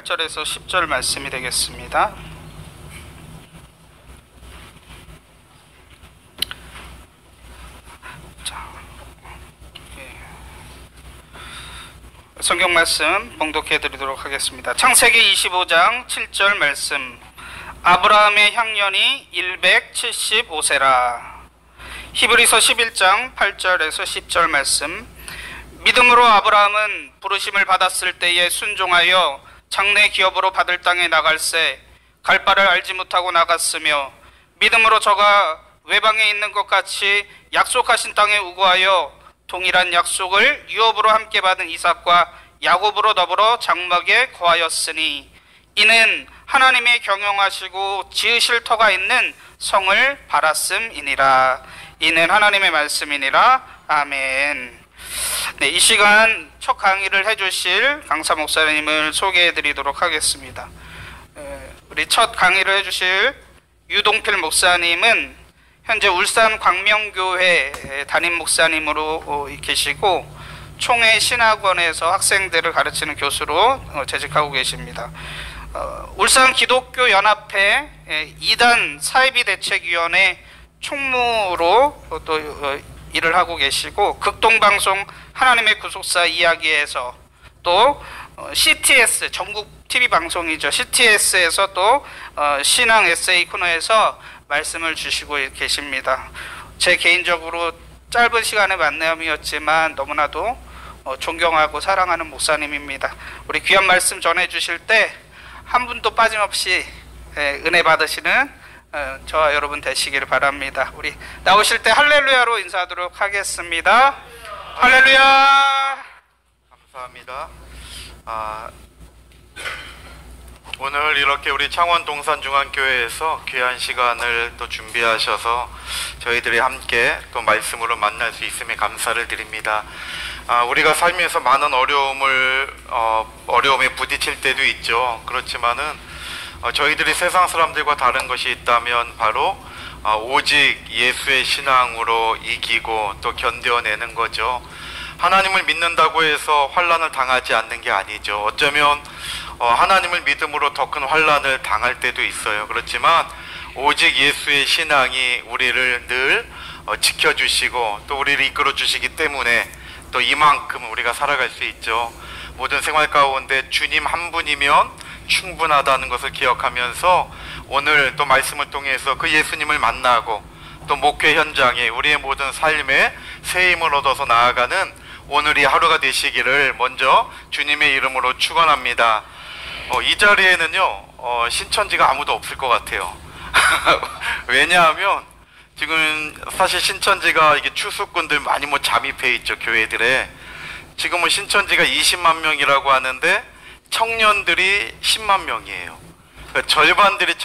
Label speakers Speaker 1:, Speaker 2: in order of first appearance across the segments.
Speaker 1: 8절에서 10절 말씀이 되겠습니다. 성경 말씀 봉독해 드리도록 하겠습니다. 창세기 25장 7절 말씀. 아브라함의 향년이 175세라. 히브리서 11장 8절에서 10절 말씀. 믿음으로 아브라함은 부르심을 받았을 때에 순종하여 장래 기업으로 받을 땅에 나갈새 갈 바를 알지 못하고 나갔으며, 믿음으로 저가 외방에 있는 것 같이 약속하신 땅에 우거하여 동일한 약속을 유업으로 함께 받은 이삭과 야곱으로 더불어 장막에 거하였으니, 이는 하나님의 경영하시고 지으실 터가 있는 성을 바랐음이니라. 이는 하나님의 말씀이니라. 아멘. 네, 이 시간 첫 강의를 해주실 강사 목사님을 소개해 드리도록 하겠습니다. 우리 첫 강의를 해주실 유동필 목사님은 현재 울산 광명교회 담임 목사님으로 계시고 총회 신학원에서 학생들을 가르치는 교수로 재직하고 계십니다. 울산 기독교 연합회 2단 사이비 대책위원회 총무로 또 일을 하고 계시고, 극동방송 하나님의 구속사 이야기에서 또 CTS 전국 TV 방송이죠. CTS에서 또 신앙 에세이 코너에서 말씀을 주시고 계십니다. 제 개인적으로 짧은 시간의 만남이었지만 너무나도 존경하고 사랑하는 목사님입니다. 우리 귀한 말씀 전해주실 때 한 분도 빠짐없이 은혜 받으시는 저와 여러분 되시기를 바랍니다. 우리 나오실 때 할렐루야로 인사하도록 하겠습니다. 할렐루야.
Speaker 2: 감사합니다. 오늘 이렇게 우리 창원 동산중앙교회에서 귀한 시간을 또 준비하셔서 저희들이 함께 또 말씀으로 만날 수 있음에 감사를 드립니다. 우리가 살면서 많은 어려움에 부딪힐 때도 있죠. 그렇지만은 저희들이 세상 사람들과 다른 것이 있다면 바로 오직 예수의 신앙으로 이기고 또 견뎌내는 거죠. 하나님을 믿는다고 해서 환난을 당하지 않는 게 아니죠. 어쩌면 하나님을 믿음으로 더 큰 환난을 당할 때도 있어요. 그렇지만 오직 예수의 신앙이 우리를 늘 지켜주시고 또 우리를 이끌어 주시기 때문에 또 이만큼 우리가 살아갈 수 있죠. 모든 생활 가운데 주님 한 분이면 충분하다는 것을 기억하면서 오늘 또 말씀을 통해서 그 예수님을 만나고 또 목회 현장에 우리의 모든 삶에 새 힘을 얻어서 나아가는 오늘이 하루가 되시기를 먼저 주님의 이름으로 축원합니다. 이 자리에는요 신천지가 아무도 없을 것 같아요. 왜냐하면 지금 사실 신천지가 이게 추수꾼들 많이 잠입해 있죠. 교회들에 지금은 신천지가 20만 명이라고 하는데 청년들이 10만 명이에요. 그러니까 절반들이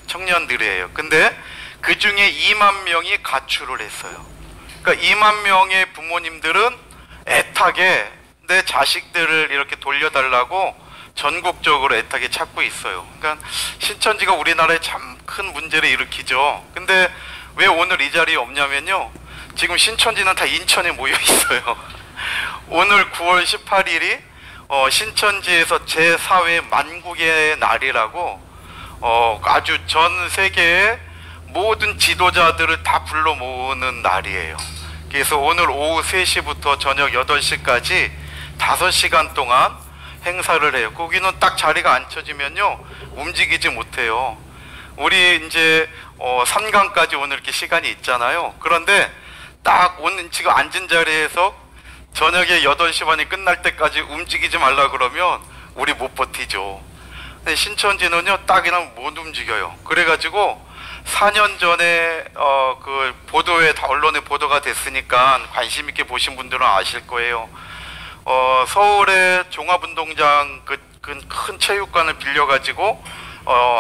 Speaker 2: 청년들이에요. 근데 그 중에 2만 명이 가출을 했어요. 그러니까 2만 명의 부모님들은 애타게 내 자식들을 이렇게 돌려달라고 전국적으로 애타게 찾고 있어요. 그러니까 신천지가 우리나라에 참 큰 문제를 일으키죠. 근데 왜 오늘 이 자리에 없냐면요, 지금 신천지는 다 인천에 모여 있어요. 오늘 9월 18일이 신천지에서 제4회 만국의 날이라고 아주 전 세계의 모든 지도자들을 다 불러 모으는 날이에요. 그래서 오늘 오후 3시부터 저녁 8시까지 5시간 동안 행사를 해요. 거기는 딱 자리가 안 쳐지면요 움직이지 못해요. 우리 이제 3강까지 오늘 이렇게 시간이 있잖아요. 그런데 딱 오늘 지금 앉은 자리에서 저녁에 8시 반이 끝날 때까지 움직이지 말라 그러면 우리 못 버티죠. 근데 신천지는요 딱 그냥 못 움직여요. 그래가지고 4년 전에 그 보도에 언론에 보도가 됐으니까 관심 있게 보신 분들은 아실 거예요. 서울의 종합운동장 그 큰 체육관을 빌려가지고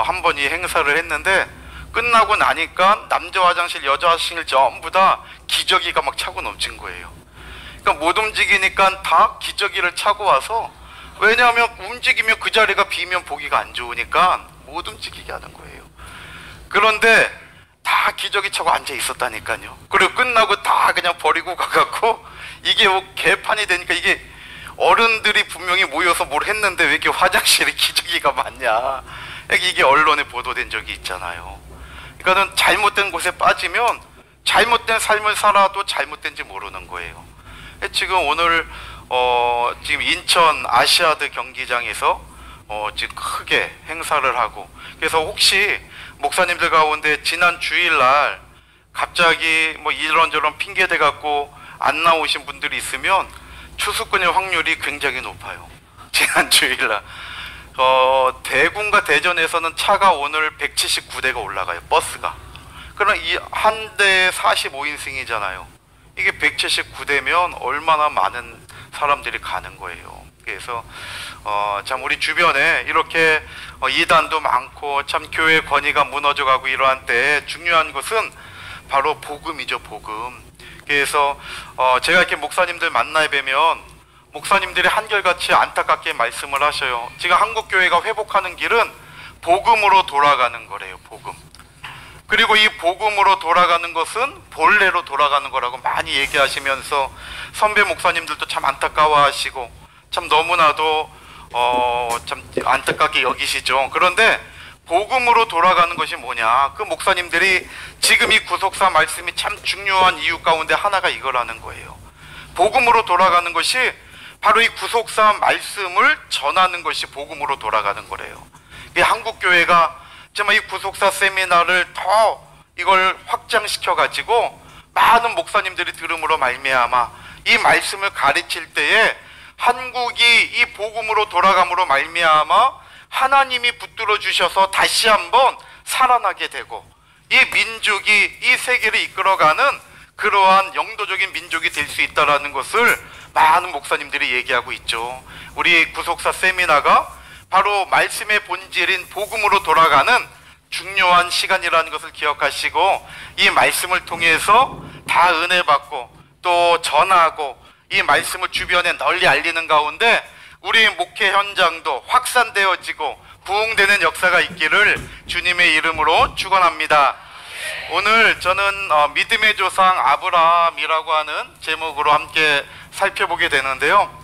Speaker 2: 한 번 이 행사를 했는데 끝나고 나니까 남자 화장실, 여자 화장실 전부 다 기저귀가 막 차고 넘친 거예요. 그러니까 못 움직이니까 다 기저귀를 차고 와서, 왜냐하면 움직이면 그 자리가 비면 보기가 안 좋으니까 못 움직이게 하는 거예요. 그런데 다 기저귀 차고 앉아 있었다니까요. 그리고 끝나고 다 그냥 버리고 가갖고 이게 개판이 되니까 이게 어른들이 분명히 모여서 뭘 했는데 왜 이렇게 화장실에 기저귀가 많냐. 이게 언론에 보도된 적이 있잖아요. 그러니까는 잘못된 곳에 빠지면 잘못된 삶을 살아도 잘못된지 모르는 거예요. 지금 오늘 지금 인천 아시아드 경기장에서 지금 크게 행사를 하고, 그래서 혹시 목사님들 가운데 지난 주일날 갑자기 뭐 이런저런 핑계대 갖고 안 나오신 분들이 있으면 추수꾼의 확률이 굉장히 높아요. 지난 주일날 대구인가 대전에서는 차가 오늘 179대가 올라가요. 버스가. 그럼 이 한 대에 45인승이잖아요. 이게 179대면 얼마나 많은 사람들이 가는 거예요. 그래서 참 우리 주변에 이렇게 이단도 많고 참 교회 권위가 무너져가고 이러한 때 중요한 것은 바로 복음이죠. 복음. 그래서 제가 이렇게 목사님들 만나 뵈면 목사님들이 한결같이 안타깝게 말씀을 하셔요. 지금 한국교회가 회복하는 길은 복음으로 돌아가는 거래요. 복음. 그리고 이 복음으로 돌아가는 것은 본래로 돌아가는 거라고 많이 얘기하시면서 선배 목사님들도 참 안타까워하시고 참 너무나도 참 안타깝게 여기시죠. 그런데 복음으로 돌아가는 것이 뭐냐? 그 목사님들이 지금 이 구속사 말씀이 참 중요한 이유 가운데 하나가 이거라는 거예요. 복음으로 돌아가는 것이 바로 이 구속사 말씀을 전하는 것이 복음으로 돌아가는 거래요. 이 한국교회가 정말 이 구속사 세미나를 더 이걸 확장시켜 가지고 많은 목사님들이 들음으로 말미암아 이 말씀을 가르칠 때에 한국이 이 복음으로 돌아감으로 말미암아 하나님이 붙들어 주셔서 다시 한번 살아나게 되고 이 민족이 이 세계를 이끌어가는 그러한 영도적인 민족이 될 수 있다는 것을 많은 목사님들이 얘기하고 있죠. 우리 구속사 세미나가 바로 말씀의 본질인 복음으로 돌아가는 중요한 시간이라는 것을 기억하시고 이 말씀을 통해서 다 은혜 받고 또 전하고 이 말씀을 주변에 널리 알리는 가운데 우리 목회 현장도 확산되어지고 부흥되는 역사가 있기를 주님의 이름으로 축원합니다. 오늘 저는 믿음의 조상 아브라함이라고 하는 제목으로 함께 살펴보게 되는데요.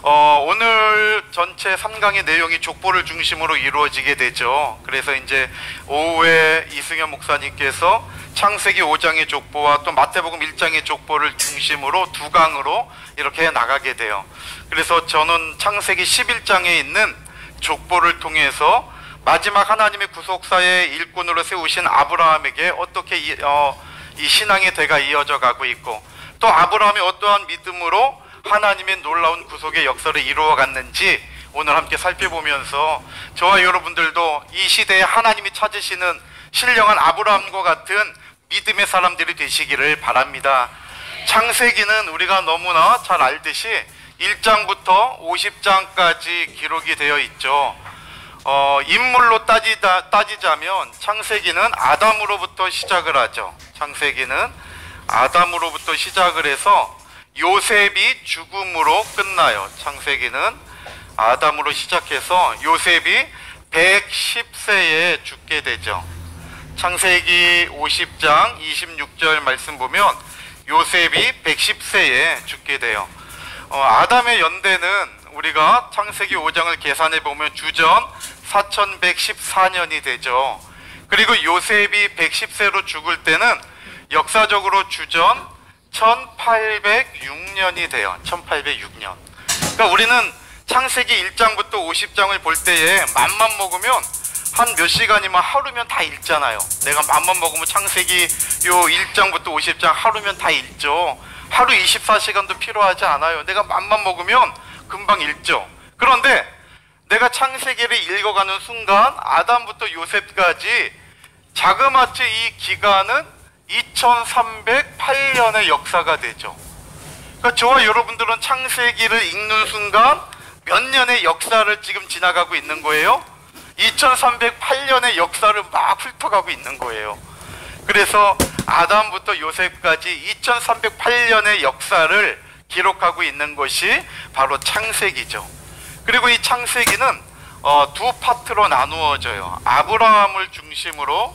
Speaker 2: 오늘 전체 3강의 내용이 족보를 중심으로 이루어지게 되죠. 그래서 이제 오후에 이승현 목사님께서 창세기 5장의 족보와 또 마태복음 1장의 족보를 중심으로 2강으로 이렇게 나가게 돼요. 그래서 저는 창세기 11장에 있는 족보를 통해서 마지막 하나님의 구속사의 일꾼으로 세우신 아브라함에게 어떻게 이 신앙의 대가 이어져 가고 있고 또 아브라함이 어떠한 믿음으로 하나님의 놀라운 구속의 역사를 이루어 갔는지 오늘 함께 살펴보면서 저와 여러분들도 이 시대에 하나님이 찾으시는 신령한 아브라함과 같은 믿음의 사람들이 되시기를 바랍니다. 창세기는 우리가 너무나 잘 알듯이 1장부터 50장까지 기록이 되어 있죠. 인물로 따지자면 창세기는 아담으로부터 시작을 하죠. 창세기는 아담으로부터 시작을 해서 요셉이 죽음으로 끝나요. 창세기는 아담으로 시작해서 요셉이 110세에 죽게 되죠. 창세기 50장 26절 말씀 보면 요셉이 110세에 죽게 돼요. 아담의 연대는 우리가 창세기 5장을 계산해 보면 주전 4114년이 되죠. 그리고 요셉이 110세로 죽을 때는 역사적으로 주전 1806년이 돼요. 1806년. 그러니까 우리는 창세기 1장부터 50장을 볼 때에 맘만 먹으면 한 몇 시간이면 하루면 다 읽잖아요. 내가 맘만 먹으면 창세기 요 1장부터 50장 하루면 다 읽죠. 하루 24시간도 필요하지 않아요. 내가 맘만 먹으면 금방 읽죠. 그런데 내가 창세기를 읽어가는 순간 아담부터 요셉까지 자그마치 이 기간은 2308년의 역사가 되죠. 그러니까 저와 여러분들은 창세기를 읽는 순간 몇 년의 역사를 지금 지나가고 있는 거예요? 2308년의 역사를 막 훑어가고 있는 거예요. 그래서 아담부터 요셉까지 2308년의 역사를 기록하고 있는 것이 바로 창세기죠. 그리고 이 창세기는 두 파트로 나누어져요. 아브라함을 중심으로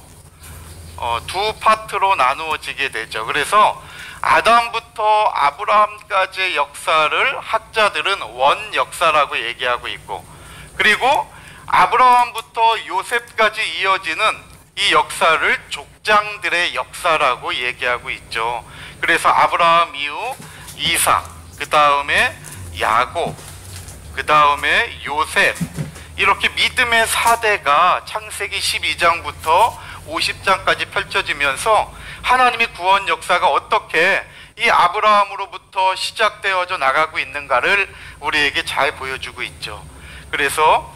Speaker 2: 두 파트로 나누어지게 되죠. 그래서 아담부터 아담부터 아브라함까지의 역사를 학자들은 원 역사라고 얘기하고 있고, 그리고 아브라함부터 요셉까지 이어지는 이 역사를 족장들의 역사라고 얘기하고 있죠. 그래서 아브라함 이후 이삭, 그 다음에 야곱, 그 다음에 요셉, 이렇게 믿음의 4대가 창세기 12장부터 50장까지 펼쳐지면서 하나님의 구원 역사가 어떻게 이 아브라함으로부터 시작되어져 나가고 있는가를 우리에게 잘 보여주고 있죠. 그래서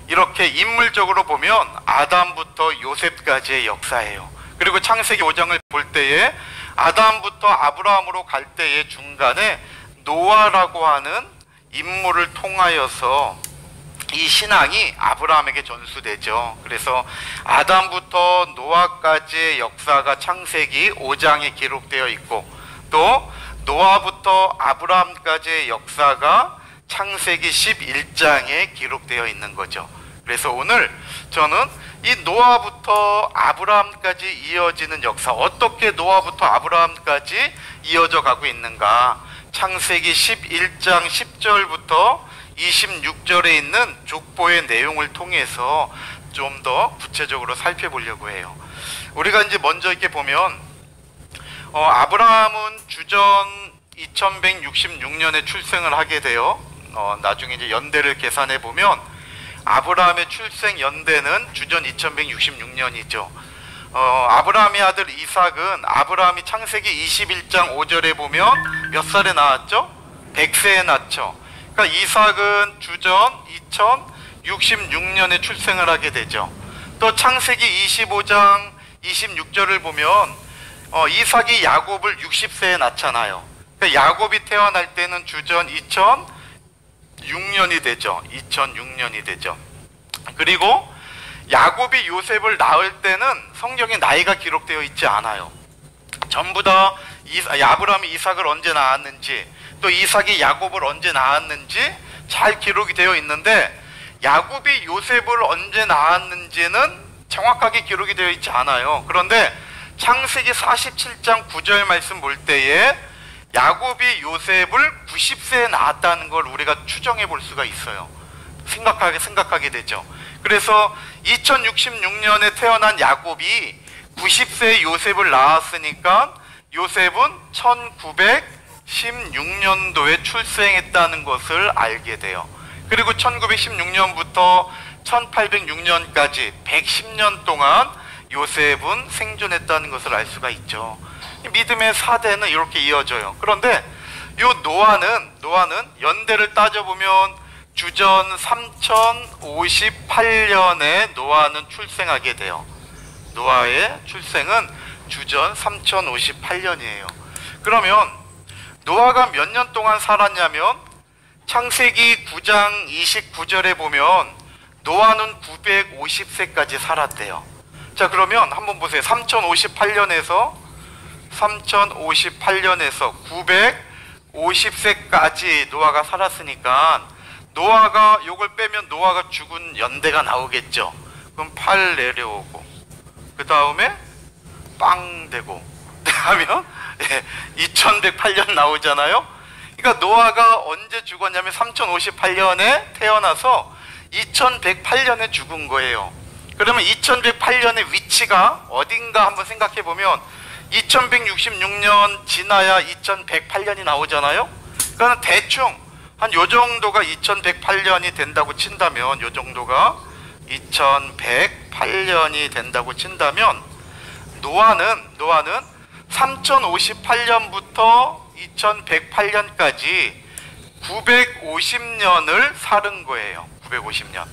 Speaker 2: 이렇게 인물적으로 보면 아담부터 요셉까지의 역사예요. 그리고 창세기 5장을 볼 때에 아담부터 아브라함으로 갈 때의 중간에 노아라고 하는 인물을 통하여서 이 신앙이 아브라함에게 전수되죠. 그래서 아담부터 노아까지의 역사가 창세기 5장에 기록되어 있고, 또 노아부터 아브라함까지의 역사가 창세기 11장에 기록되어 있는 거죠. 그래서 오늘 저는 이 노아부터 아브라함까지 이어지는 역사, 어떻게 노아부터 아브라함까지 이어져 가고 있는가, 창세기 11장 10절부터 26절에 있는 족보의 내용을 통해서 좀 더 구체적으로 살펴보려고 해요. 우리가 이제 먼저 이렇게 보면 아브라함은 주전 2166년에 출생을 하게 돼요. 나중에 이제 연대를 계산해 보면 아브라함의 출생 연대는 주전 2166년이죠. 아브라함의 아들 이삭은 아브라함이 창세기 21장 5절에 보면 몇 살에 낳았죠? 100세에 낳죠. 그러니까 이삭은 주전 2066년에 출생을 하게 되죠. 또 창세기 25장 26절을 보면 이삭이 야곱을 60세에 낳잖아요. 그러니까 야곱이 태어날 때는 주전 2006년이 되죠. 2006년이 되죠. 그리고 야곱이 요셉을 낳을 때는 성경에 나이가 기록되어 있지 않아요. 전부 다 아브라함이 이삭을 언제 낳았는지, 또 이삭이 야곱을 언제 낳았는지 잘 기록이 되어 있는데, 야곱이 요셉을 언제 낳았는지는 정확하게 기록이 되어 있지 않아요. 그런데 창세기 47장 9절 말씀 볼 때에 야곱이 요셉을 90세에 낳았다는 걸 우리가 추정해 볼 수가 있어요. 생각하게 되죠. 그래서 2066년에 태어난 야곱이 90세에 요셉을 낳았으니까 요셉은 1916년도에 출생했다는 것을 알게 돼요. 그리고 1916년부터 1806년까지 110년 동안 요셉은 생존했다는 것을 알 수가 있죠. 믿음의 4대는 이렇게 이어져요. 그런데 이 노아는 연대를 따져보면 주전 3058년에 노아는 출생하게 돼요. 노아의 출생은 주전 3058년이에요. 그러면 노아가 몇 년 동안 살았냐면 창세기 9장 29절에 보면 노아는 950세까지 살았대요. 자, 그러면 한번 보세요. 3058년에서 950세까지 노아가 살았으니까 노아가 요걸 빼면 노아가 죽은 연대가 나오겠죠. 그럼 8 내려오고 그 다음에 빵 되고 하면 2108년 나오잖아요. 그러니까 노아가 언제 죽었냐면 3058년에 태어나서 2108년에 죽은 거예요. 그러면 2108년의 위치가 어딘가 한번 생각해 보면 2166년 지나야 2108년이 나오잖아요. 그러니까 대충 한 요 정도가 2108년이 된다고 친다면, 요 정도가 2108년이 된다고 친다면 노아는 3058년부터 2108년까지 950년을 살은 거예요. 950년.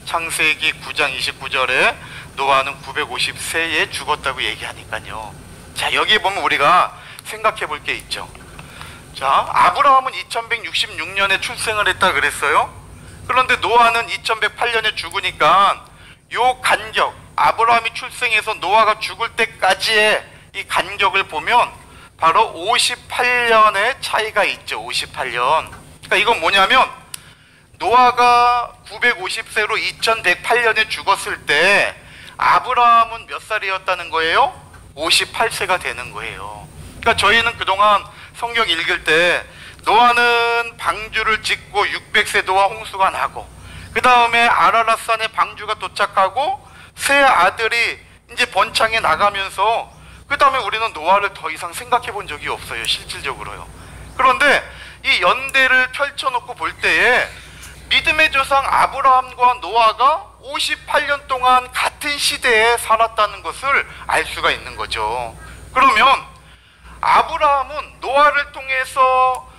Speaker 2: 창세기 9장 29절에 노아는 950세에 죽었다고 얘기하니까요. 자, 여기 보면 우리가 생각해 볼 게 있죠. 자, 아브라함은 2166년에 출생을 했다 그랬어요. 그런데 노아는 2108년에 죽으니까 요 간격, 아브라함이 출생해서 노아가 죽을 때까지의 이 간격을 보면 바로 58년의 차이가 있죠. 58년. 그러니까 이건 뭐냐면 노아가 950세로 2108년에 죽었을 때 아브라함은 몇 살이었다는 거예요? 58세가 되는 거예요. 그러니까 저희는 그동안 성경 읽을 때 노아는 방주를 짓고 600세 노아 홍수가 나고, 그 다음에 아라랏산에 방주가 도착하고 세 아들이 이제 번창해 나가면서, 그 다음에 우리는 노아를 더 이상 생각해 본 적이 없어요, 실질적으로요. 그런데 이 연대를 펼쳐놓고 볼 때에 믿음의 조상 아브라함과 노아가 58년 동안 같은 시대에 살았다는 것을 알 수가 있는 거죠. 그러면 아브라함은 노아를 통해서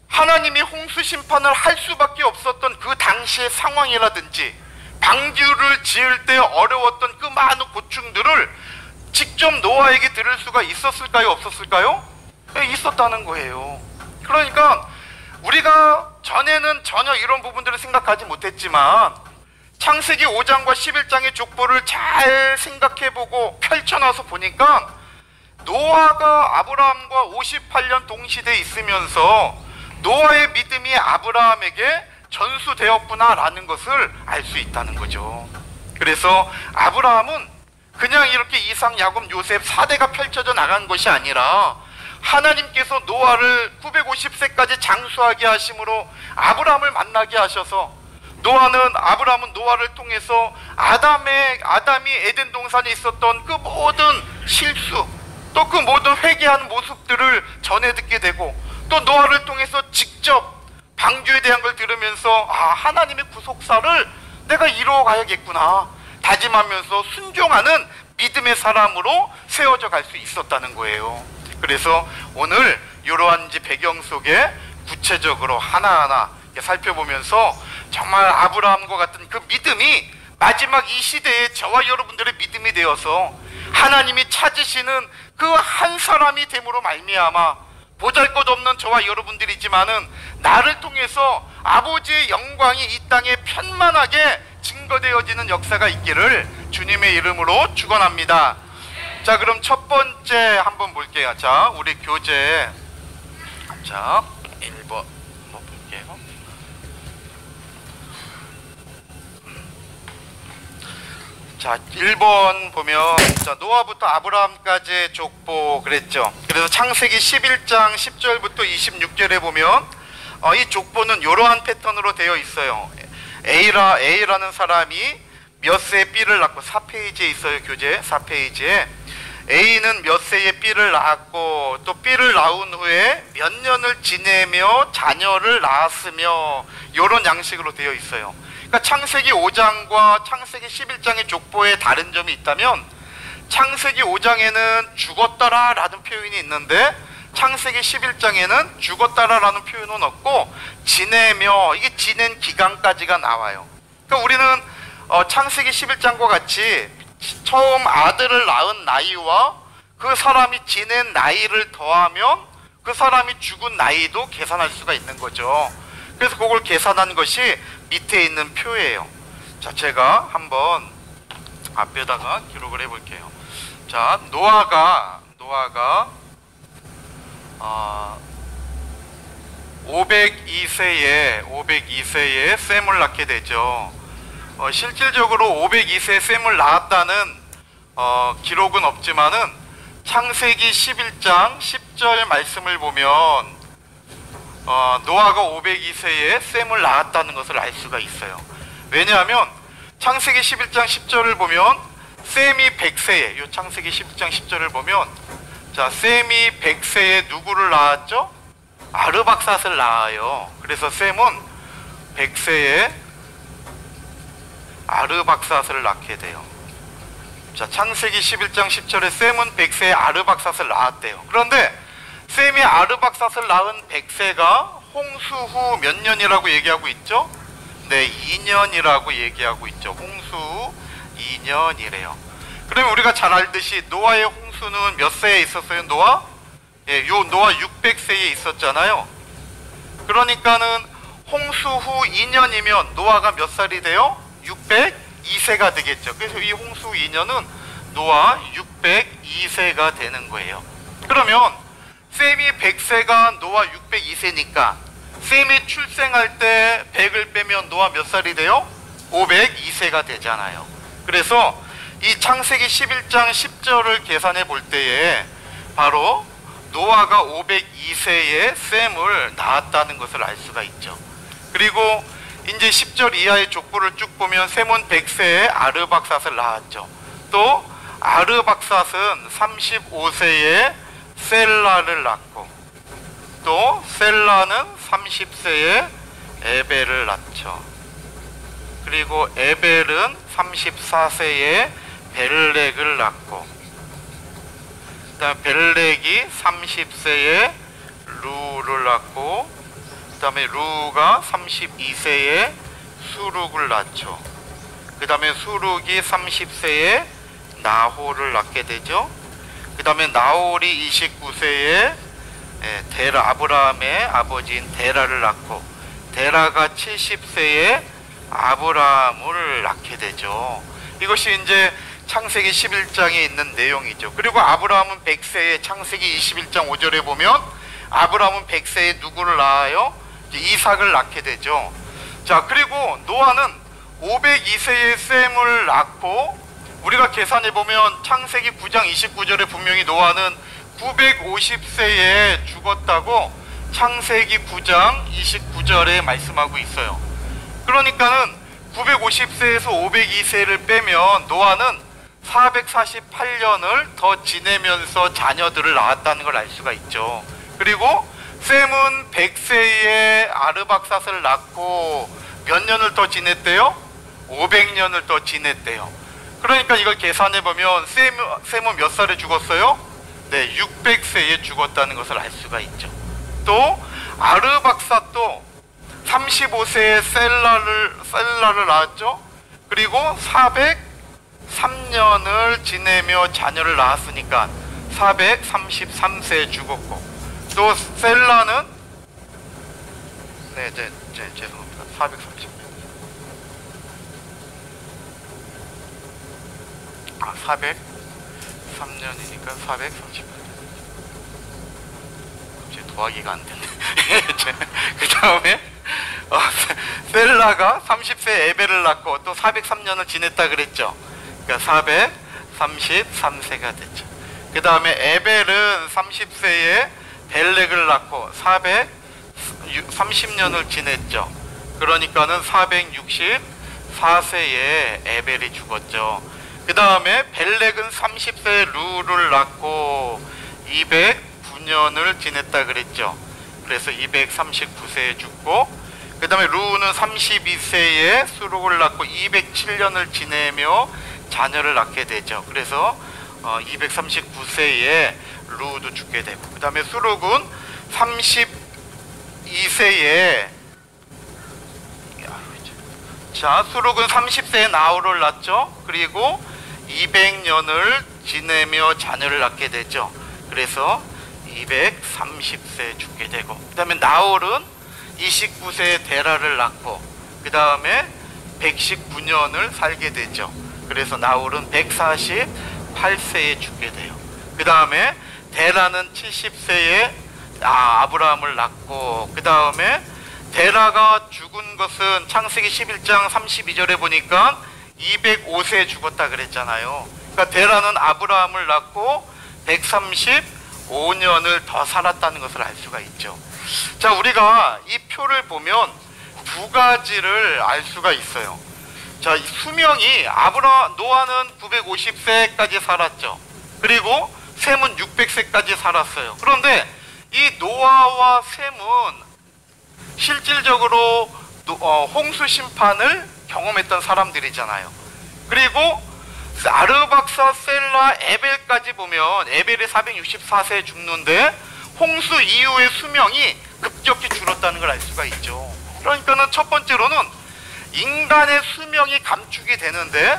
Speaker 2: 하나님이 홍수 심판을 할 수밖에 없었던 그 당시의 상황이라든지 방주를 지을 때 어려웠던 그 많은 고충들을 직접 노아에게 들을 수가 있었을까요? 없었을까요? 네, 있었다는 거예요. 그러니까 우리가 전에는 전혀 이런 부분들을 생각하지 못했지만 창세기 5장과 11장의 족보를 잘 생각해보고 펼쳐놔서 보니까 노아가 아브라함과 58년 동시대에 있으면서 노아의 믿음이 아브라함에게 전수되었구나라는 것을 알 수 있다는 거죠. 그래서 아브라함은 그냥 이렇게 이삭, 야곱, 요셉 4대가 펼쳐져 나간 것이 아니라 하나님께서 노아를 950세까지 장수하게 하심으로 아브라함을 만나게 하셔서 아브라함은 노아를 통해서 아담이 에덴 동산에 있었던 그 모든 실수, 또 그 모든 회개하는 모습들을 전해 듣게 되고, 또 노아를 통해서 직접 방주에 대한 걸 들으면서 하나님의 구속사를 내가 이루어 가야겠구나 다짐하면서 순종하는 믿음의 사람으로 세워져 갈 수 있었다는 거예요. 그래서 오늘 이러한 배경 속에 구체적으로 하나하나 살펴보면서 정말 아브라함과 같은 그 믿음이 마지막 이 시대에 저와 여러분들의 믿음이 되어서 하나님이 찾으시는 그 한 사람이 됨으로 말미암아 보잘것없는 저와 여러분들이지만은 나를 통해서 아버지의 영광이 이 땅에 편만하게 증거되어지는 역사가 있기를 주님의 이름으로 축원합니다. 자, 그럼 첫 번째 한번 볼게요. 자, 우리 교재 1번 한번 볼게요. 자, 1번 보면 노아부터 아브라함까지의 족보 그랬죠. 그래서 창세기 11장 10절부터 26절에 보면 이 족보는 이러한 패턴으로 되어 있어요. A라는 사람이 몇 세에 B를 낳고 4페이지에 있어요. 교재 4페이지에 A는 몇 세에 B를 낳았고, 또 B를 낳은 후에 몇 년을 지내며 자녀를 낳았으며, 이런 양식으로 되어 있어요. 그러니까 창세기 5장과 창세기 11장의 족보에 다른 점이 있다면, 창세기 5장에는 죽었더라 라는 표현이 있는데 창세기 11장에는 죽었더라 라는 표현은 없고 지내며, 이게 지낸 기간까지가 나와요. 그러니까 우리는 창세기 11장과 같이 처음 아들을 낳은 나이와 그 사람이 지낸 나이를 더하면 그 사람이 죽은 나이도 계산할 수가 있는 거죠. 그래서 그걸 계산한 것이 밑에 있는 표예요. 자, 제가 한번 앞에다가 기록을 해볼게요. 자, 노아가 502세에 셈을 낳게 되죠. 실질적으로 502세에 셈을 낳았다는 기록은 없지만은 창세기 11장 10절 말씀을 보면 노아가 502세에 셈을 낳았다는 것을 알 수가 있어요. 왜냐하면 창세기 11장 10절을 보면 셈이 100세에, 요 창세기 11장 10절을 보면, 자, 셈이 100세에 누구를 낳았죠? 아르박삿을 낳아요. 그래서 셈은 100세에 아르박삿을 낳게 돼요. 자, 창세기 11장 10절에 셈은 100세에 아르박삿을 낳았대요. 그런데 셈이 아르박삿을 낳은 100세가 홍수 후 몇 년이라고 얘기하고 있죠? 네, 2년이라고 얘기하고 있죠. 홍수 후 2년이래요. 그러면 우리가 잘 알듯이 노아의 홍수는 몇 세에 있었어요? 노아? 예, 노아 600세에 있었잖아요. 그러니까는 홍수 후 2년이면 노아가 몇 살이 돼요? 602세가 되겠죠. 그래서 이 홍수 2년은 노아 602세가 되는 거예요. 그러면 셈이 100세가 노아 602세니까 셈이 출생할 때 100을 빼면 노아 몇 살이 돼요? 502세가 되잖아요. 그래서 이 창세기 11장 10절을 계산해 볼 때에 바로 노아가 502세에 셈을 낳았다는 것을 알 수가 있죠. 그리고 이제 10절 이하의 족보를 쭉 보면 셈은 100세에 아르박삿을 낳았죠. 또 아르박삿은 35세에 셀라를 낳고, 또 셀라는 30세에 에벨을 낳죠. 그리고 에벨은 34세에 벨렉을 낳고, 그 다음에 벨렉이 30세에 루를 낳고, 그 다음에 루가 32세에 수룩을 낳죠. 그 다음에 수룩이 30세에 나홀을 낳게 되죠. 그 다음에 나홀이 29세에 아브라함의 아버지인 데라를 낳고, 데라가 70세에 아브라함을 낳게 되죠. 이것이 이제 창세기 11장에 있는 내용이죠. 그리고 아브라함은 100세에 창세기 21장 5절에 보면 아브라함은 100세에 누구를 낳아요? 이삭을 낳게 되죠. 자, 그리고 노아는 502세에 셈을 낳고, 우리가 계산해 보면 창세기 9장 29절에 분명히 노아는 950세에 죽었다고 창세기 9장 29절에 말씀하고 있어요. 그러니까는 950세에서 502세를 빼면 노아는 448년을 더 지내면서 자녀들을 낳았다는 걸 알 수가 있죠. 그리고 셈은 100세에 아르박삿을 낳고 몇 년을 더 지냈대요? 500년을 더 지냈대요. 그러니까 이걸 계산해 보면 셈은 몇 살에 죽었어요? 네, 600세에 죽었다는 것을 알 수가 있죠. 또 아르박삿도 35세에 셀라를 낳았죠. 그리고 403년을 지내며 자녀를 낳았으니까 433세에 죽었고, 또 셀라는 죄송합니다. 430년. 403년이니까 430년. 갑자기 더하기가 안 되네. 그 다음에 셀라가 30세에 에벨을 낳고 또 403년을 지냈다 그랬죠. 그러니까 433세가 됐죠. 그 다음에 에벨은 30세에 벨렉을 낳고 430년을 지냈죠. 그러니까는 464세에 에벨이 죽었죠. 그 다음에 벨렉은 30세에 루를 낳고 209년을 지냈다 그랬죠. 그래서 239세에 죽고, 그 다음에 루는 32세에 수룩을 낳고 207년을 지내며 자녀를 낳게 되죠. 그래서 239세에 루도 죽게 되고, 그 다음에 수룩은 32세에 수룩은 30세에 나홀을 낳죠. 그리고 200년을 지내며 자녀를 낳게 되죠. 그래서 230세에 죽게 되고, 그 다음에 나홀은 29세에 데라를 낳고, 그 다음에 119년을 살게 되죠. 그래서 나홀은 148세에 죽게 돼요. 그 다음에 데라는 70세에 아브라함을 낳고, 그 다음에 데라가 죽은 것은 창세기 11장 32절에 보니까 205세에 죽었다 그랬잖아요. 그러니까 데라는 아브라함을 낳고 135년을 더 살았다는 것을 알 수가 있죠. 자, 우리가 이 표를 보면 두 가지를 알 수가 있어요. 자, 수명이 노아는 950세까지 살았죠. 그리고 셈은 600세까지 살았어요. 그런데 이 노아와 셈은 실질적으로 홍수 심판을 경험했던 사람들이잖아요. 그리고 아르박삿, 셀라, 에벨까지 보면 에벨이 464세에 죽는데 홍수 이후의 수명이 급격히 줄었다는 걸 알 수가 있죠. 그러니까는 첫 번째로는 인간의 수명이 감축이 되는데,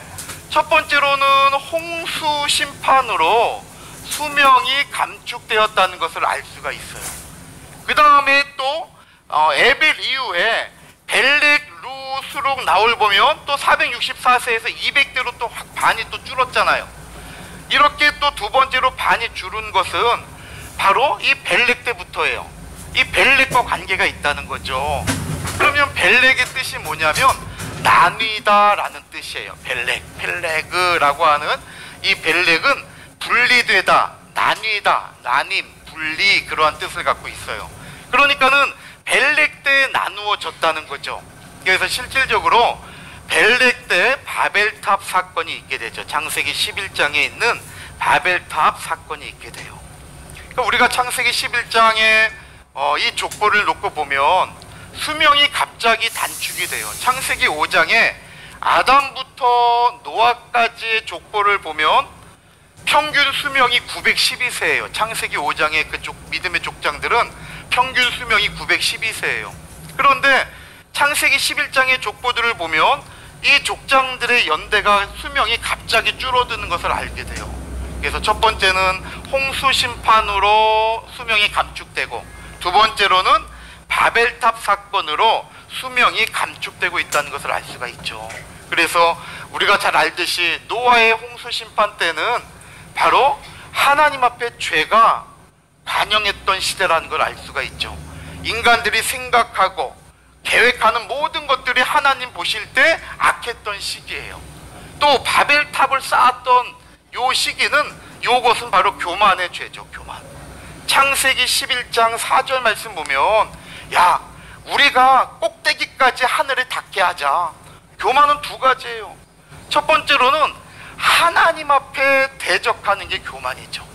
Speaker 2: 첫 번째로는 홍수 심판으로 수명이 감축되었다는 것을 알 수가 있어요. 그 다음에 또 에벨 이후에 벨렉, 루, 수룩, 나홀 보면 또 464세에서 200대로 또 반이 또 줄었잖아요. 이렇게 또 두 번째로 반이 줄은 것은 바로 이 벨렉 때부터예요. 이 벨렉과 관계가 있다는 거죠. 그러면 벨렉의 뜻이 뭐냐면 나뉘다 라는 뜻이에요. 펠레그라고 하는 이 벨렉은 분리되다, 나뉘다, 나님, 분리 그러한 뜻을 갖고 있어요. 그러니까는 벨렉 때 나누어졌다는 거죠. 그래서 실질적으로 벨렉 때 바벨탑 사건이 있게 되죠. 창세기 11장에 있는 바벨탑 사건이 있게 돼요. 그러니까 우리가 창세기 11장에 이 족보를 놓고 보면 수명이 갑자기 단축이 돼요. 창세기 5장에 아담부터 노아까지의 족보를 보면 평균 수명이 912세예요. 창세기 5장의 그쪽 믿음의 족장들은 평균 수명이 912세예요. 그런데 창세기 11장의 족보들을 보면 이 족장들의 연대가 수명이 갑자기 줄어드는 것을 알게 돼요. 그래서 첫 번째는 홍수 심판으로 수명이 감축되고, 두 번째로는 바벨탑 사건으로 수명이 감축되고 있다는 것을 알 수가 있죠. 그래서 우리가 잘 알듯이 노아의 홍수 심판 때는 바로 하나님 앞에 죄가 반영했던 시대라는 걸 알 수가 있죠. 인간들이 생각하고 계획하는 모든 것들이 하나님 보실 때 악했던 시기예요. 또 바벨탑을 쌓았던 요 시기는, 요것은 바로 교만의 죄죠. 교만. 창세기 11장 4절 말씀 보면, 야, 우리가 꼭대기까지 하늘에 닿게 하자. 교만은 두 가지예요. 첫 번째로는 하나님 앞에 대적하는 게 교만이죠.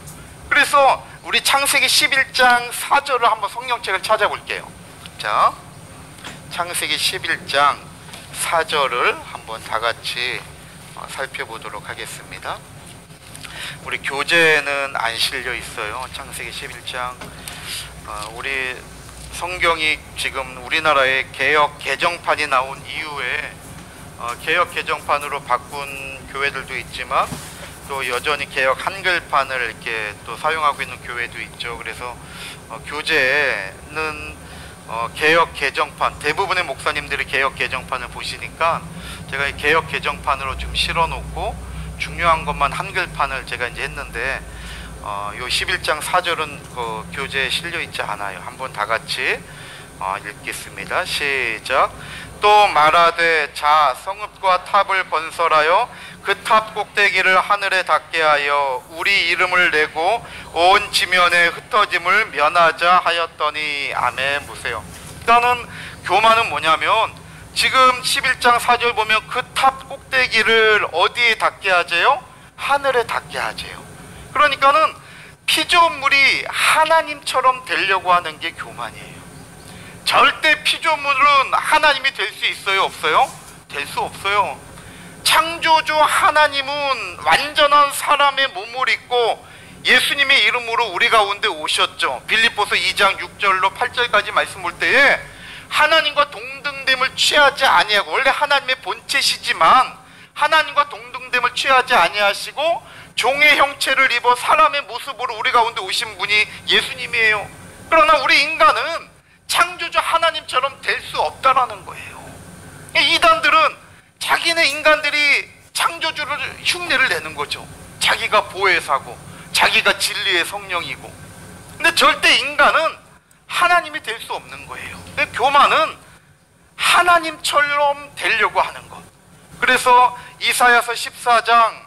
Speaker 2: 그래서 우리 창세기 11장 4절을 한번 성경책을 찾아볼게요. 자, 창세기 11장 4절을 한번 다 같이 살펴보도록 하겠습니다. 우리 교재에는 안 실려 있어요. 창세기 11장. 우리 성경이 지금 우리나라에 개역 개정판이 나온 이후에 개역 개정판으로 바꾼 교회들도 있지만, 또 여전히 개역 한글판을 이렇게 또 사용하고 있는 교회도 있죠. 그래서 교재에는 개역 개정판, 대부분의 목사님들이 개역 개정판을 보시니까 제가 이 개역 개정판으로 좀 실어 놓고 중요한 것만 한글판을 제가 이제 했는데, 요 11장 4절은 그 교재에 실려 있지 않아요. 한번 다 같이 읽겠습니다. 시작. 또 말하되, 자, 성읍과 탑을 건설하여 그 탑 꼭대기를 하늘에 닿게 하여 우리 이름을 내고 온 지면에 흩어짐을 면하자 하였더니. 아멘. 보세요. 일단은 교만은 뭐냐면, 지금 11장 4절 보면 그 탑 꼭대기를 어디에 닿게 하재요? 하늘에 닿게 하재요. 그러니까는 피조물이 하나님처럼 되려고 하는 게 교만이에요. 절대 피조물은 하나님이 될 수 있어요? 없어요? 될 수 없어요. 창조주 하나님은 완전한 사람의 몸을 입고 예수님의 이름으로 우리 가운데 오셨죠. 빌립보서 2장 6절로 8절까지 말씀 볼 때에 하나님과 동등됨을 취하지 아니하고, 원래 하나님의 본체시지만 하나님과 동등됨을 취하지 아니하시고 종의 형체를 입어 사람의 모습으로 우리 가운데 오신 분이 예수님이에요. 그러나 우리 인간은 창조주 하나님처럼 될 수 없다라는 거예요. 이단들은 자기네 인간들이 창조주를 흉내를 내는 거죠. 자기가 보혜사고 자기가 진리의 성령이고. 근데 절대 인간은 하나님이 될 수 없는 거예요. 근데 교만은 하나님처럼 되려고 하는 것. 그래서 이사야서 14장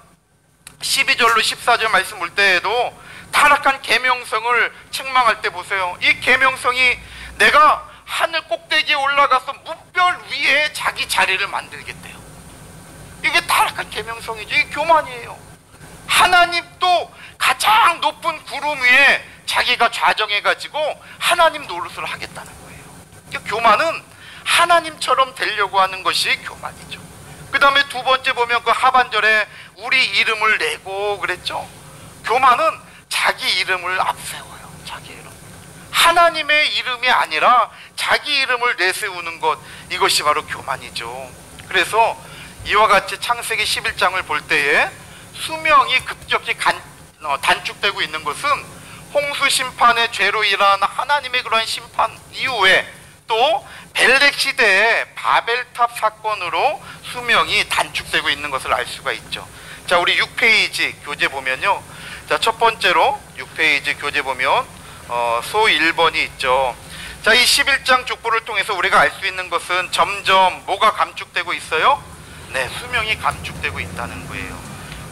Speaker 2: 12절로 14절 말씀 볼 때에도 타락한 계명성을 책망할 때 보세요. 이 계명성이 내가 하늘 꼭대기에 올라가서 무별 위에 자기 자리를 만들겠대요. 이게 타락한 계명성이죠. 이게 교만이에요. 하나님도 가장 높은 구름 위에 자기가 좌정해가지고 하나님 노릇을 하겠다는 거예요. 그러니까 교만은 하나님처럼 되려고 하는 것이 교만이죠. 그 다음에 두 번째 보면 그 하반절에 우리 이름을 내고 그랬죠. 교만은 자기 이름을 앞세워요. 자기 이름. 하나님의 이름이 아니라 자기 이름을 내세우는 것, 이것이 바로 교만이죠. 그래서 이와 같이 창세기 11장을 볼 때에 수명이 급격히 단축되고 있는 것은 홍수 심판의 죄로 인한 하나님의 그러한 심판 이후에 또 벨렉 시대의 바벨탑 사건으로 수명이 단축되고 있는 것을 알 수가 있죠. 자, 우리 6페이지 교재 보면요. 자, 첫 번째로 6페이지 교재 보면 소 1번이 있죠. 자, 이 11장 족보를 통해서 우리가 알 수 있는 것은 점점 뭐가 감축되고 있어요? 네, 수명이 감축되고 있다는 거예요.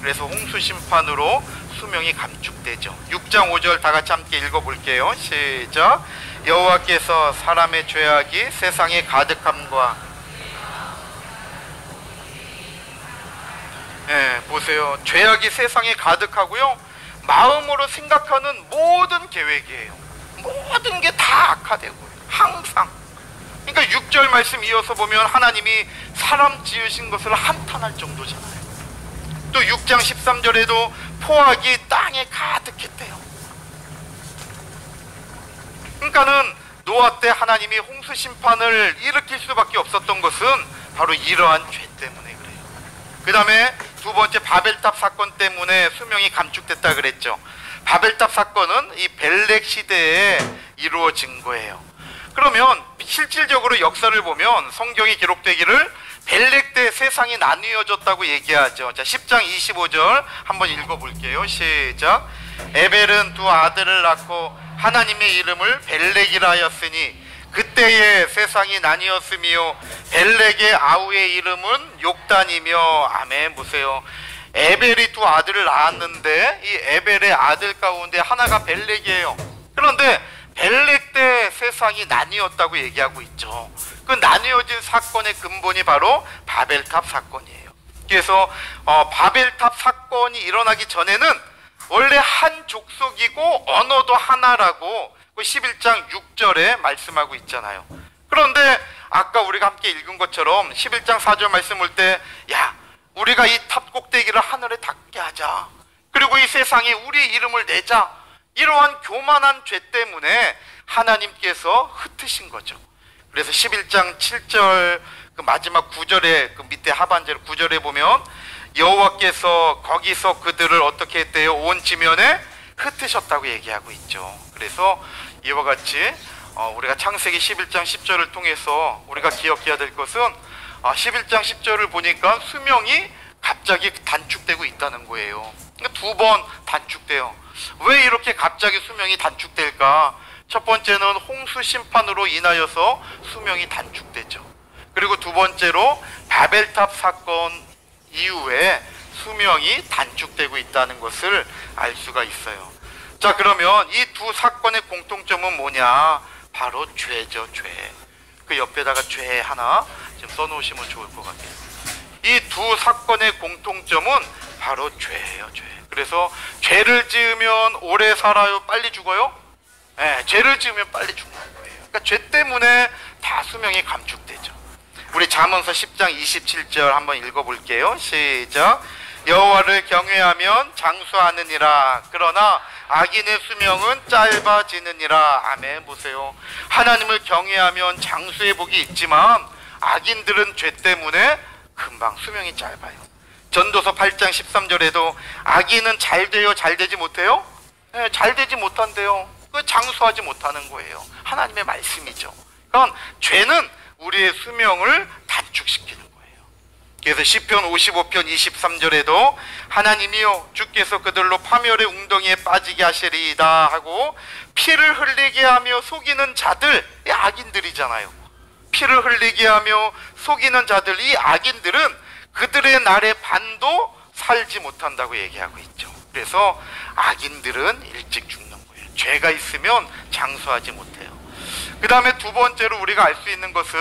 Speaker 2: 그래서 홍수 심판으로 수명이 감축되죠. 6장 5절 다 같이 함께 읽어볼게요. 시작. 여호와께서 사람의 죄악이 세상에 가득함과 보세요. 죄악이 세상에 가득하고요. 마음으로 생각하는 모든 계획이에요. 모든 게 다 악화되고요. 항상. 그러니까 6절 말씀 이어서 보면 하나님이 사람 지으신 것을 한탄할 정도잖아요. 또 6장 13절에도 포악이 땅에 가득했대요. 그러니까는 노아 때 하나님이 홍수 심판을 일으킬 수밖에 없었던 것은 바로 이러한 죄 때문에 그래요. 그 다음에 두 번째 바벨탑 사건 때문에 수명이 감축됐다 그랬죠. 바벨탑 사건은 이 벨렉 시대에 이루어진 거예요. 그러면 실질적으로 역사를 보면 성경이 기록되기를 벨렉 때 세상이 나뉘어졌다고 얘기하죠. 자, 10장 25절 한번 읽어볼게요. 시작. 에벨은 두 아들을 낳고 하나님의 이름을 벨렉이라 하였으니 그때에 세상이 나뉘었으며 벨렉의 아우의 이름은 욕단이며. 아멘. 보세요. 에벨이 두 아들을 낳았는데 이 에벨의 아들 가운데 하나가 벨렉이에요. 그런데 벨렉 때 세상이 나뉘었다고 얘기하고 있죠. 그 나뉘어진 사건의 근본이 바로 바벨탑 사건이에요. 그래서 바벨탑 사건이 일어나기 전에는 원래 한 족속이고 언어도 하나라고 11장 6절에 말씀하고 있잖아요. 그런데 아까 우리가 함께 읽은 것처럼 11장 4절 말씀 볼 때 야, 우리가 이 탑 꼭대기를 하늘에 닿게 하자. 그리고 이 세상에 우리 이름을 내자. 이러한 교만한 죄 때문에 하나님께서 흩으신 거죠. 그래서 11장 7절 그 마지막 9절에 그 밑에 하반절 9절에 보면 여호와께서 거기서 그들을 어떻게 했대요? 온 지면에 흩으셨다고 얘기하고 있죠. 그래서 이와 같이 우리가 창세기 11장 10절을 통해서 우리가 기억해야 될 것은 11장 10절을 보니까 수명이 갑자기 단축되고 있다는 거예요. 두 번 단축돼요. 왜 이렇게 갑자기 수명이 단축될까? 첫 번째는 홍수 심판으로 인하여서 수명이 단축되죠. 그리고 두 번째로 바벨탑 사건 이후에 수명이 단축되고 있다는 것을 알 수가 있어요. 자, 그러면 이 두 사건의 공통점은 뭐냐? 바로 죄죠, 죄. 그 옆에다가 죄 하나 좀 써놓으시면 좋을 것 같아요. 이 두 사건의 공통점은 바로 죄예요, 죄. 그래서 죄를 지으면 오래 살아요, 빨리 죽어요? 네, 죄를 지으면 빨리 죽는 거예요. 그러니까 죄 때문에 다 수명이 감축되죠. 우리 잠언서 10장 27절 한번 읽어볼게요. 시작. 여호와를 경외하면 장수하느니라. 그러나 악인의 수명은 짧아지느니라. 아멘. 보세요. 하나님을 경외하면 장수의 복이 있지만 악인들은 죄 때문에 금방 수명이 짧아요. 전도서 8장 13절에도 악인은 잘 돼요, 잘 되지 못해요? 네, 잘 되지 못한대요. 그 장수하지 못하는 거예요. 하나님의 말씀이죠. 그러니까 죄는 우리의 수명을 단축시키는 거예요. 그래서 시편 55편 23절에도 하나님이여 주께서 그들로 파멸의 웅덩이에 빠지게 하시리이다 하고 피를 흘리게 하며 속이는 자들, 이 악인들이잖아요. 피를 흘리게 하며 속이는 자들, 이 악인들은 그들의 날의 반도 살지 못한다고 얘기하고 있죠. 그래서 악인들은 일찍 죽는 거예요. 죄가 있으면 장수하지 못해요. 그 다음에 두 번째로 우리가 알 수 있는 것은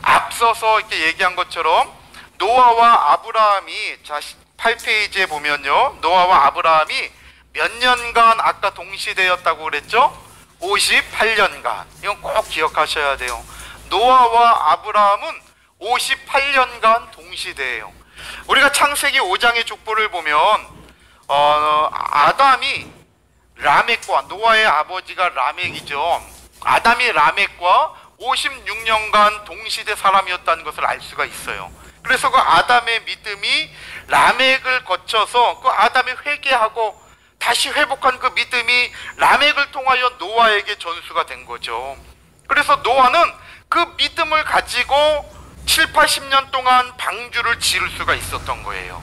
Speaker 2: 앞서서 이렇게 얘기한 것처럼 노아와 아브라함이, 자 8페이지에 보면요, 노아와 아브라함이 몇 년간 아까 동시대였다고 그랬죠? 58년간. 이건 꼭 기억하셔야 돼요. 노아와 아브라함은 58년간 동시대예요. 우리가 창세기 5장의 족보를 보면 아담이 라멕과, 노아의 아버지가 라멕이죠. 아담이 라멕과 56년간 동시대 사람이었다는 것을 알 수가 있어요. 그래서 그 아담의 믿음이 라멕을 거쳐서 그 아담이 회개하고 다시 회복한 그 믿음이 라멕을 통하여 노아에게 전수가 된 거죠. 그래서 노아는 그 믿음을 가지고 7, 80년 동안 방주를 지을 수가 있었던 거예요.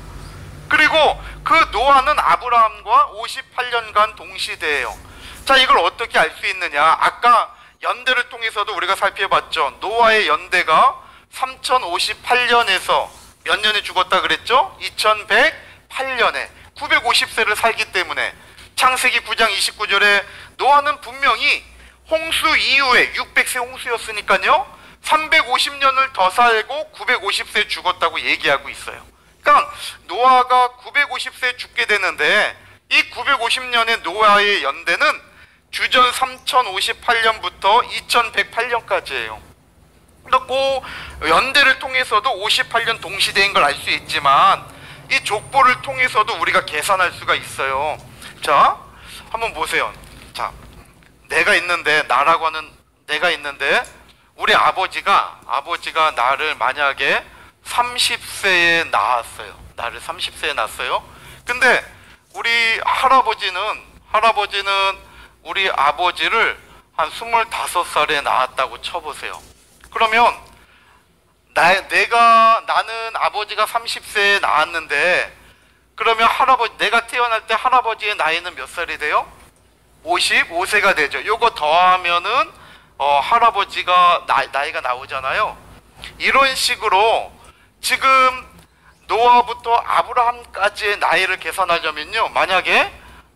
Speaker 2: 그리고 그 노아는 아브라함과 58년간 동시대예요. 자, 이걸 어떻게 알 수 있느냐? 아까 연대를 통해서도 우리가 살펴봤죠. 노아의 연대가 3058년에서 몇 년에 죽었다 그랬죠? 2108 58년에 950세를 살기 때문에 창세기 9장 29절에 노아는 분명히 홍수 이후에 600세 홍수였으니까요 350년을 더 살고 950세 죽었다고 얘기하고 있어요. 그러니까 노아가 950세 죽게 되는데 이 950년의 노아의 연대는 주전 3058년부터 2108년까지예요. 그 연대를 통해서도 58년 동시대인 걸 알 수 있지만 이 족보를 통해서도 우리가 계산할 수가 있어요. 자, 한번 보세요. 자, 나라고 하는 내가 있는데 우리 아버지가 나를 만약에 30세에 낳았어요. 나를 30세에 낳았어요. 근데 우리 할아버지는 우리 아버지를 한 25살에 낳았다고 쳐보세요. 그러면 나는 아버지가 30세에 낳았는데 그러면 내가 태어날 때 할아버지의 나이는 몇 살이 돼요? 55세가 되죠. 요거 더하면은 할아버지가 나이가 나오잖아요. 이런 식으로 지금 노아부터 아브라함까지의 나이를 계산하려면요, 만약에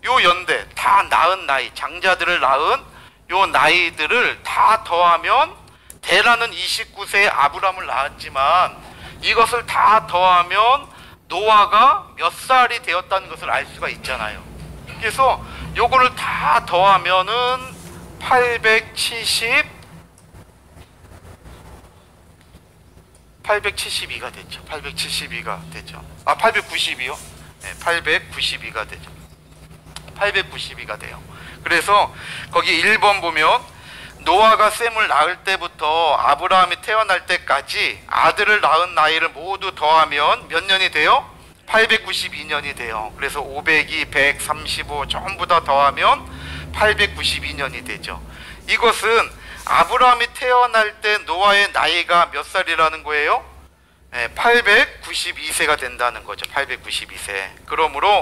Speaker 2: 요 연대 다 낳은 나이, 장자들을 낳은 요 나이들을 다 더하면 데라는 29세에 아브라함을 낳았지만 이것을 다 더하면 노아가 몇 살이 되었다는 것을 알 수가 있잖아요. 그래서 요거를 다 더하면은 872가 됐죠. 872가 되죠. 892요? 네, 892가 되죠. 892가 돼요. 그래서 거기 1번 보면 노아가 셈을 낳을 때부터 아브라함이 태어날 때까지 아들을 낳은 나이를 모두 더하면 몇 년이 돼요? 892년이 돼요. 그래서 502, 135 전부 다 더하면 892년이 되죠. 이것은 아브라함이 태어날 때 노아의 나이가 몇 살이라는 거예요? 892세가 된다는 거죠. 892세. 그러므로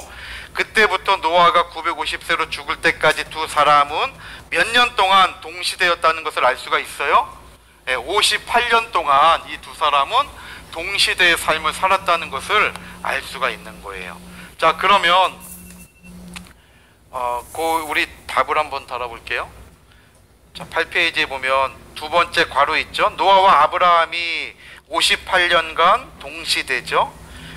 Speaker 2: 그때부터 노아가 950세로 죽을 때까지 두 사람은 몇 년 동안 동시대였다는 것을 알 수가 있어요. 58년 동안 이 두 사람은 동시대의 삶을 살았다는 것을 알 수가 있는 거예요. 자, 그러면 우리 답을 한번 달아볼게요. 자, 8페이지에 보면 두 번째 괄호 있죠. 노아와 아브라함이 58년간 동시대죠.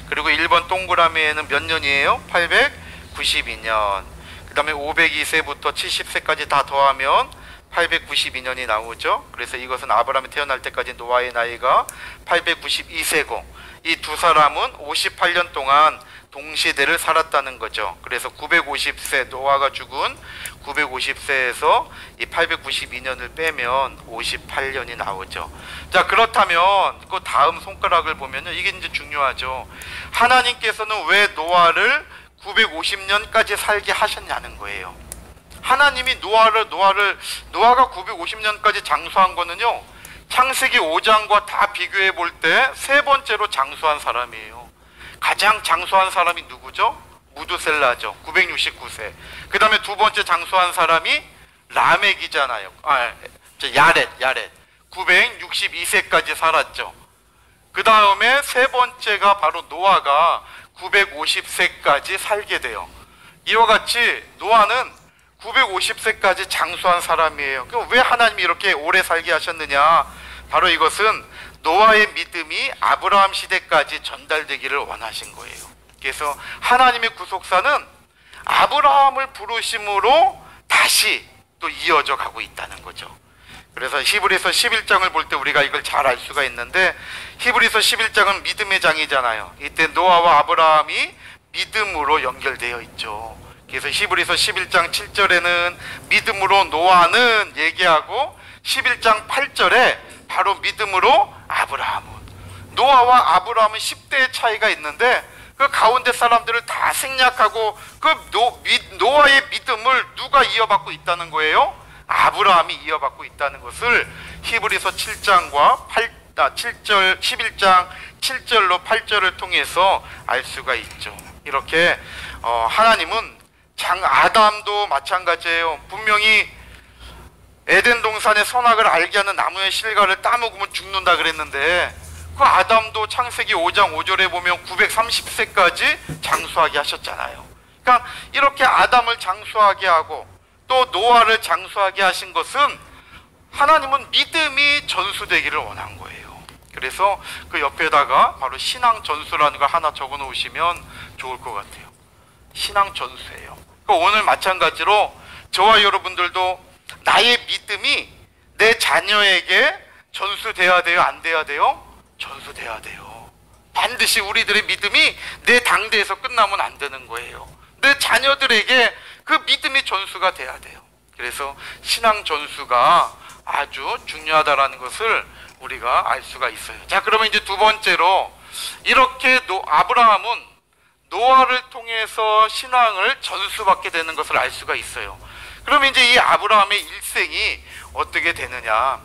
Speaker 2: 그리고 1번 동그라미에는 몇 년이에요? 892년. 그 다음에 502세부터 70세까지 다 더하면 892년이 나오죠. 그래서 이것은 아브라함이 태어날 때까지 노아의 나이가 892세고 이 두 사람은 58년 동안 동시대를 살았다는 거죠. 그래서 950세, 노아가 죽은 950세에서 이 892년을 빼면 58년이 나오죠. 자, 그렇다면 그 다음 손가락을 보면요, 이게 이제 중요하죠. 하나님께서는 왜 노아를 950년까지 살게 하셨냐는 거예요. 하나님이 노아가 950년까지 장수한 거는요, 창세기 5장과 다 비교해 볼 때 세 번째로 장수한 사람이에요. 가장 장수한 사람이 누구죠? 무두셀라죠. 969세. 그 다음에 두 번째 장수한 사람이 라멕이잖아요. 야렛. 962세까지 살았죠. 그 다음에 세 번째가 바로 노아가 950세까지 살게 돼요. 이와 같이 노아는 950세까지 장수한 사람이에요. 그럼 왜 하나님이 이렇게 오래 살게 하셨느냐? 바로 이것은 노아의 믿음이 아브라함 시대까지 전달되기를 원하신 거예요. 그래서 하나님의 구속사는 아브라함을 부르심으로 다시 또 이어져 가고 있다는 거죠. 그래서 히브리서 11장을 볼 때 우리가 이걸 잘 알 수가 있는데, 히브리서 11장은 믿음의 장이잖아요. 이때 노아와 아브라함이 믿음으로 연결되어 있죠. 그래서 히브리서 11장 7절에는 믿음으로 노아는 얘기하고 11장 8절에 바로 믿음으로 아브라함은, 노아와 아브라함은 10대의 차이가 있는데 그 가운데 사람들을 다 생략하고 그 노아의 믿음을 누가 이어받고 있다는 거예요? 아브라함이 이어받고 있다는 것을 히브리서 7장과 11장 7절로 8절을 통해서 알 수가 있죠. 이렇게 하나님은 아담도 마찬가지예요. 분명히 에덴 동산의 선악을 알게 하는 나무의 실과를 따먹으면 죽는다 그랬는데 그 아담도 창세기 5장 5절에 보면 930세까지 장수하게 하셨잖아요. 그러니까 이렇게 아담을 장수하게 하고 또 노아를 장수하게 하신 것은 하나님은 믿음이 전수되기를 원한 거예요. 그래서 그 옆에다가 바로 신앙 전수라는 걸 하나 적어 놓으시면 좋을 것 같아요. 신앙 전수예요. 그러니까 오늘 마찬가지로 저와 여러분들도 나의 믿음이 내 자녀에게 전수돼야 돼요? 안 돼야 돼요? 전수돼야 돼요. 반드시 우리들의 믿음이 내 당대에서 끝나면 안 되는 거예요. 내 자녀들에게 그 믿음이 전수가 돼야 돼요. 그래서 신앙 전수가 아주 중요하다라는 것을 우리가 알 수가 있어요. 자, 그러면 이제 두 번째로 이렇게 아브라함은 노아를 통해서 신앙을 전수받게 되는 것을 알 수가 있어요. 그러면 이제 이 아브라함의 일생이 어떻게 되느냐?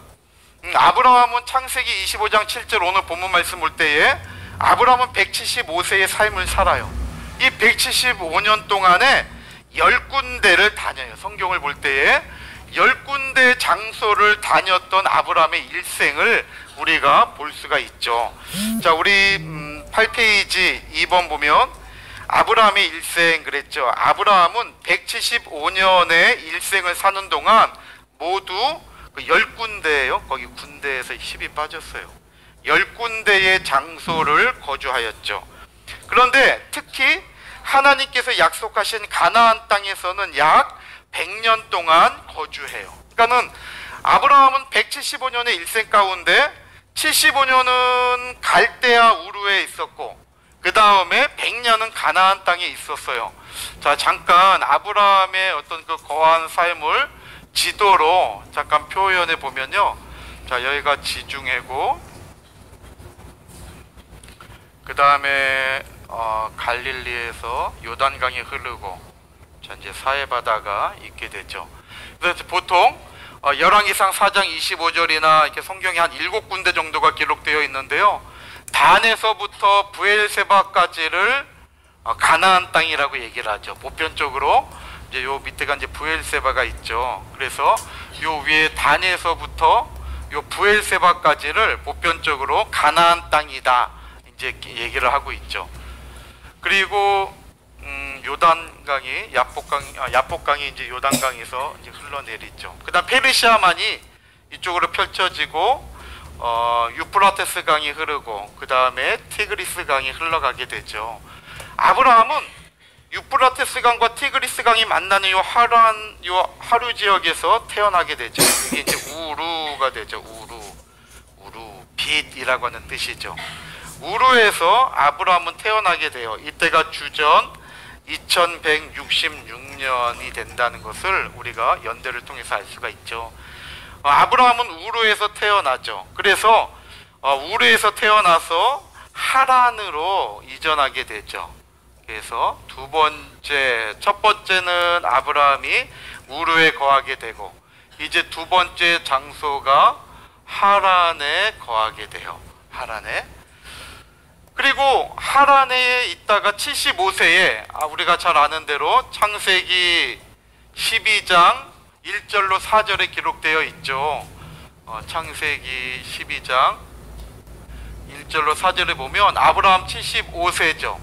Speaker 2: 아브라함은 창세기 25장 7절 오늘 본문 말씀 볼 때에 아브라함은 175세의 삶을 살아요. 이 175년 동안에 10군데를 다녀요. 성경을 볼 때에 10군데 장소를 다녔던 아브라함의 일생을 우리가 볼 수가 있죠. 자, 우리 8페이지 2번 보면 아브라함의 일생 그랬죠. 아브라함은 175년의 일생을 사는 동안 모두 10군데예요. 거기 군대에서 10이 빠졌어요. 10군데의 장소를 거주하였죠. 그런데 특히 하나님께서 약속하신 가나안 땅에서는 약 100년 동안 거주해요. 그러니까는 아브라함은 175년의 일생 가운데 75년은 갈대아 우르에 있었고 그 다음에 100년은 가나안 땅에 있었어요. 자, 잠깐 아브라함의 어떤 그 거한 삶을 지도로 잠깐 표현해 보면요. 자, 여기가 지중해고 그 다음에 갈릴리에서 요단강이 흐르고 자, 이제 사해바다가 있게 되죠. 그래서 보통 열왕기상 4장 25절이나 이렇게 성경에 한 7군데 정도가 기록되어 있는데요. 단에서부터 부엘세바까지를 가나안 땅이라고 얘기를 하죠. 보편적으로 이제 요 밑에가 이제 부엘세바가 있죠. 그래서 요 위에 단에서부터 요 부엘세바까지를 보편적으로 가나안 땅이다 이제 얘기를 하고 있죠. 그리고 요단강이 야복강이 이제 요단강에서 이제 흘러내리죠. 그다음 페르시아만이 이쪽으로 펼쳐지고 유프라테스 강이 흐르고 그 다음에 티그리스 강이 흘러가게 되죠. 아브라함은 유프라테스 강과 티그리스 강이 만나는 요 하루 지역에서 태어나게 되죠. 이게 이제 우루가 되죠. 우루 빛이라고 하는 뜻이죠. 우루에서 아브라함은 태어나게 돼요. 이때가 주전 2166년이 된다는 것을 우리가 연대를 통해서 알 수가 있죠. 아브라함은 우르에서 태어나죠. 그래서 우르에서 태어나서 하란으로 이전하게 되죠. 그래서 첫 번째는 아브라함이 우르에 거하게 되고 이제 두 번째 장소가 하란에 거하게 돼요. 하란에. 그리고 하란에 있다가 75세에 우리가 잘 아는 대로 창세기 12장 1절로 4절에 기록되어 있죠. 창세기 12장 1절로 4절에 보면 아브라함 75세죠.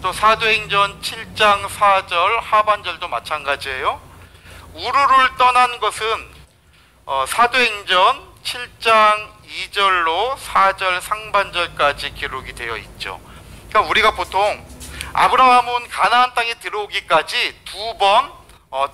Speaker 2: 또 사도행전 7장 4절 하반절도 마찬가지예요. 우르를 떠난 것은 사도행전 7장 2절로 4절 상반절까지 기록이 되어 있죠. 그러니까 우리가 보통 아브라함은 가나안 땅에 들어오기까지 두 번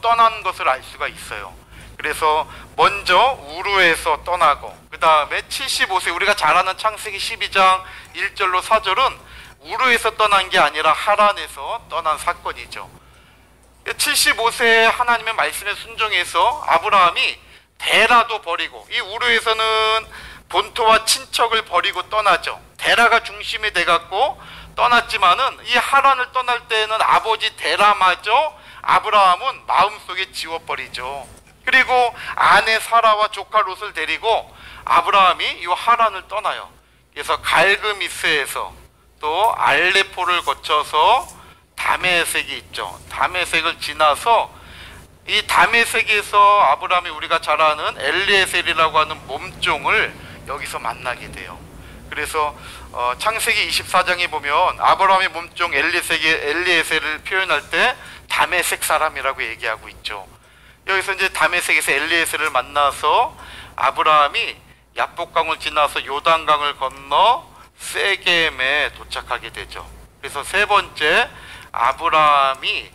Speaker 2: 떠난 것을 알 수가 있어요. 그래서 먼저 우르에서 떠나고 그 다음에 75세 우리가 잘 아는 창세기 12장 1절로 4절은 우르에서 떠난 게 아니라 하란에서 떠난 사건이죠. 75세에 하나님의 말씀에 순종해서 아브라함이 데라도 버리고 이 우르에서는 본토와 친척을 버리고 떠나죠. 데라가 중심이 돼갖고 떠났지만은 이 하란을 떠날 때는 아버지 데라마저 아브라함은 마음속에 지워버리죠. 그리고 아내 사라와 조카 롯을 데리고 아브라함이 이 하란을 떠나요. 그래서 갈그미스에서 또 알레포를 거쳐서 다메섹이 있죠. 다메섹을 지나서 이 다메섹에서 아브라함이 우리가 잘 아는 엘리에셀이라고 하는 몸종을 여기서 만나게 돼요. 그래서 창세기 24장에 보면 아브라함의 몸종 엘리에셀을 표현할 때 다메섹 사람이라고 얘기하고 있죠. 여기서 이제 다메섹에서 엘리에셀을 만나서 아브라함이 야복강을 지나서 요단강을 건너 세겜에 도착하게 되죠. 그래서 세 번째 아브라함이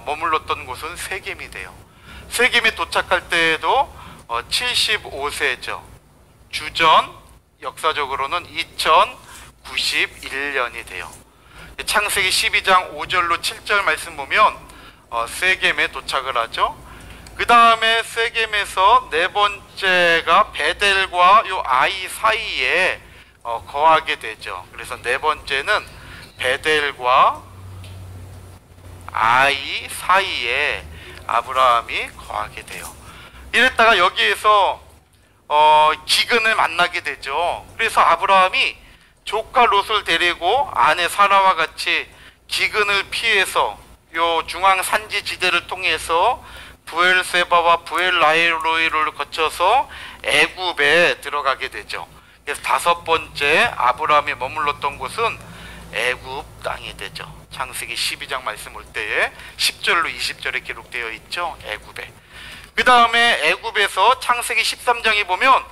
Speaker 2: 머물렀던 곳은 세겜이 돼요. 세겜에 도착할 때에도 75세죠. 주전 역사적으로는 2091년이 돼요. 창세기 12장 5절로 7절 말씀 보면 세겜에 도착을 하죠. 그 다음에 세겜에서 네 번째가 베델과 요 아이 사이에 거하게 되죠. 그래서 네 번째는 베델과 아이 사이에 아브라함이 거하게 돼요. 이랬다가 여기에서 기근을 만나게 되죠. 그래서 아브라함이 조카 롯을 데리고 아내 사라와 같이 기근을 피해서 요 중앙 산지 지대를 통해서 부엘세바와 부엘라이로이를 거쳐서 애굽에 들어가게 되죠. 그래서 다섯 번째 아브라함이 머물렀던 곳은 애굽 땅이 되죠. 창세기 12장 말씀 올 때에 10절로 20절에 기록되어 있죠. 애굽에. 그 다음에 애굽에서 창세기 13장에 보면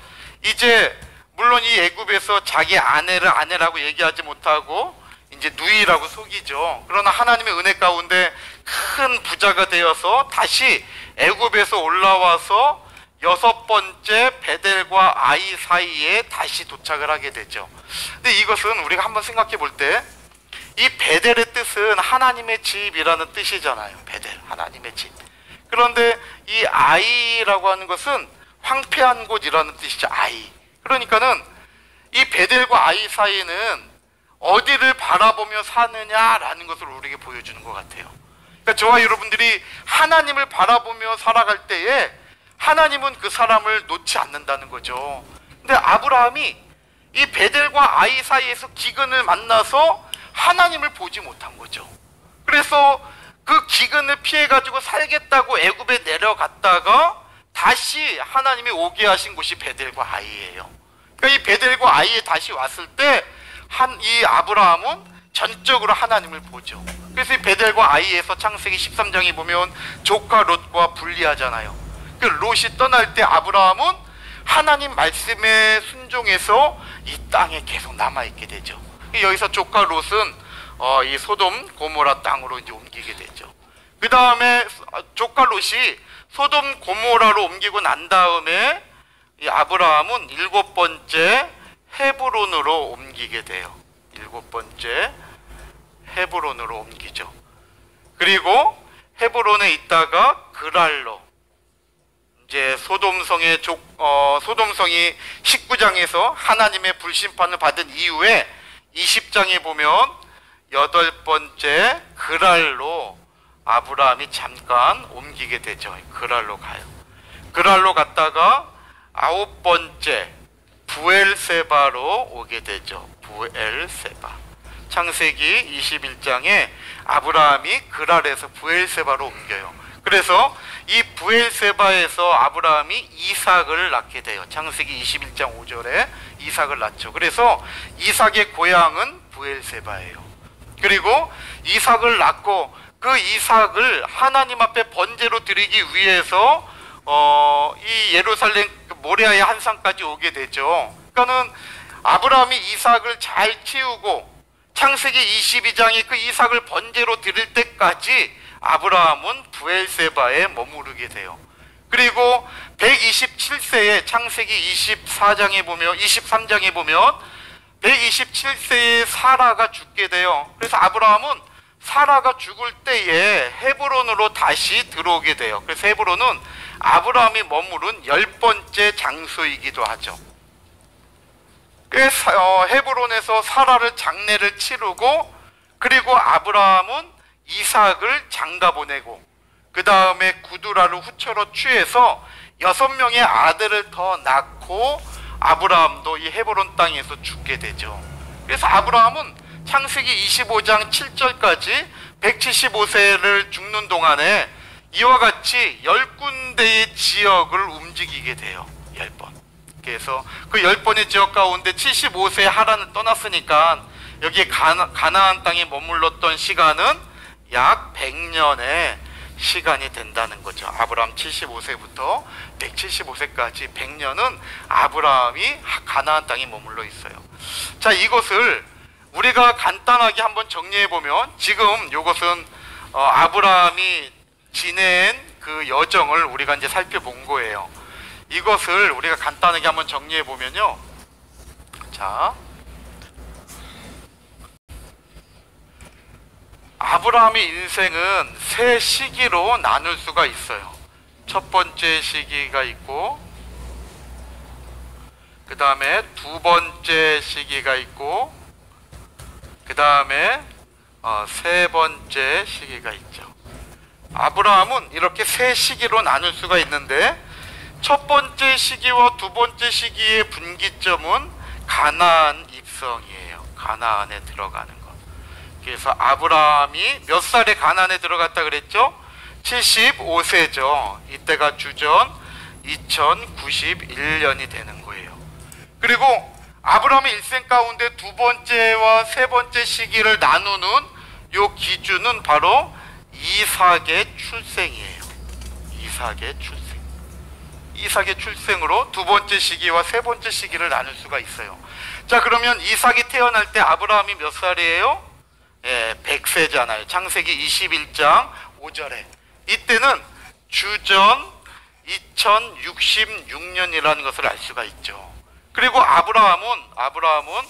Speaker 2: 이제 물론 이 애굽에서 자기 아내를 아내라고 얘기하지 못하고 이제 누이라고 속이죠. 그러나 하나님의 은혜 가운데 큰 부자가 되어서 다시 애굽에서 올라와서 여섯 번째 베델과 아이 사이에 다시 도착을 하게 되죠. 근데 이것은 우리가 한번 생각해 볼 때 이 베델의 뜻은 하나님의 집이라는 뜻이잖아요. 베델, 하나님의 집. 그런데 이 아이라고 하는 것은 황폐한 곳이라는 뜻이죠. 아이. 그러니까는 이 베델과 아이 사이에는 어디를 바라보며 사느냐라는 것을 우리에게 보여주는 것 같아요. 그러니까 저와 여러분들이 하나님을 바라보며 살아갈 때에 하나님은 그 사람을 놓지 않는다는 거죠. 근데 아브라함이 이 베델과 아이 사이에서 기근을 만나서 하나님을 보지 못한 거죠. 그래서 그 기근을 피해가지고 살겠다고 애굽에 내려갔다가 다시 하나님이 오게 하신 곳이 베델과 아이예요. 그러니까 이 베델과 아이에 다시 왔을 때 이 아브라함은 전적으로 하나님을 보죠. 그래서 이 베델과 아이에서 창세기 13장에 보면 조카 롯과 분리하잖아요. 그 롯이 떠날 때 아브라함은 하나님 말씀에 순종해서 이 땅에 계속 남아있게 되죠. 여기서 조카 롯은 이 소돔 고모라 땅으로 이제 옮기게 되죠. 그 다음에 조카 롯이 소돔 고모라로 옮기고 난 다음에 이 아브라함은 일곱 번째 헤브론으로 옮기게 돼요. 일곱 번째 헤브론으로 옮기죠. 그리고 헤브론에 있다가 그랄로 이제 소돔성이 19장에서 하나님의 불심판을 받은 이후에 20장에 보면 여덟 번째 그랄로 아브라함이 잠깐 옮기게 되죠. 그랄로 가요. 그랄로 갔다가 아홉 번째 부엘세바로 오게 되죠. 부엘세바. 창세기 21장에 아브라함이 그랄에서 부엘세바로 옮겨요. 그래서 이 부엘세바에서 아브라함이 이삭을 낳게 돼요. 창세기 21장 5절에 이삭을 낳죠. 그래서 이삭의 고향은 부엘세바예요. 그리고 이삭을 낳고 그 이삭을 하나님 앞에 번제로 드리기 위해서 이 예루살렘 모레아의 한 산까지 오게 되죠. 그러니까는 아브라함이 이삭을 잘 키우고 창세기 22장에 그 이삭을 번제로 드릴 때까지 아브라함은 부엘세바에 머무르게 돼요. 그리고 127세에 창세기 23장에 보면 127세에 사라가 죽게 돼요. 그래서 아브라함은 사라가 죽을 때에 헤브론으로 다시 들어오게 돼요. 그래서 헤브론은 아브라함이 머무른 10번째 장소이기도 하죠. 그래서 헤브론에서 사라를 장례를 치르고 그리고 아브라함은 이삭을 장가 보내고 그 다음에 구두라를 후처로 취해서 6명의 아들을 더 낳고 아브라함도 이 헤브론 땅에서 죽게 되죠. 그래서 아브라함은 창세기 25장 7절까지 175세를 죽는 동안에 이와 같이 10군데의 지역을 움직이게 돼요. 10번. 그래서 그 10번의 지역 가운데 75세 하란을 떠났으니까 여기에 가나안 땅에 머물렀던 시간은 약 100년의 시간이 된다는 거죠. 아브라함 75세부터 175세까지 100년은 아브라함이 가나안 땅에 머물러 있어요. 자, 이것을 우리가 간단하게 한번 정리해 보면 지금 이것은 아브라함이 지낸 그 여정을 우리가 이제 살펴본 거예요. 이것을 우리가 간단하게 한번 정리해 보면요. 자, 아브라함의 인생은 세 시기로 나눌 수가 있어요. 첫 번째 시기가 있고, 그 다음에 두 번째 시기가 있고, 그 다음에 세 번째 시기가 있죠. 아브라함은 이렇게 세 시기로 나눌 수가 있는데, 첫 번째 시기와 두 번째 시기의 분기점은 가나안 입성이에요. 가나안에 들어가는 것. 그래서 아브라함이 몇 살에 가나안에 들어갔다 그랬죠? 75세죠. 이때가 주전 2091년이 되는 거예요. 그리고 아브라함의 일생 가운데 두 번째와 세 번째 시기를 나누는 요 기준은 바로 이삭의 출생이에요. 이삭의 출생. 이삭의 출생으로 두 번째 시기와 세 번째 시기를 나눌 수가 있어요. 자, 그러면 이삭이 태어날 때 아브라함이 몇 살이에요? 100세잖아요. 창세기 21장 5절에. 이때는 주전 2066년이라는 것을 알 수가 있죠. 그리고 아브라함은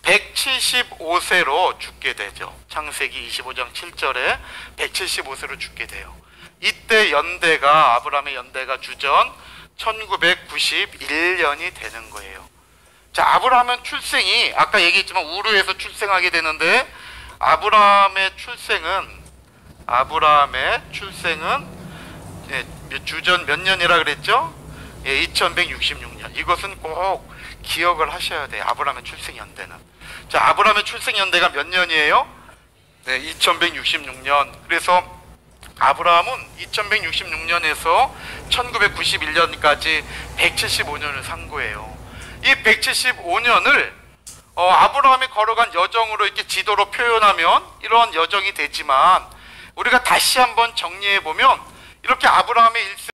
Speaker 2: 175세로 죽게 되죠. 창세기 25장 7절에 175세로 죽게 돼요. 이때 연대가, 아브라함의 연대가 주전 1991년이 되는 거예요. 자, 아브라함은 출생이 아까 얘기했지만 우르에서 출생하게 되는데, 아브라함의 출생은 주전 몇 년이라 그랬죠? 2166년. 이것은 꼭 기억을 하셔야 돼요. 아브라함의 출생 연대는. 자, 아브라함의 출생 연대가 몇 년이에요? 2166년. 그래서 아브라함은 2166년에서 1991년까지 175년을 산 거예요. 이 175년을 아브라함이 걸어간 여정으로 이렇게 지도로 표현하면 이런 여정이 되지만, 우리가 다시 한번 정리해 보면 이렇게 아브라함의 일생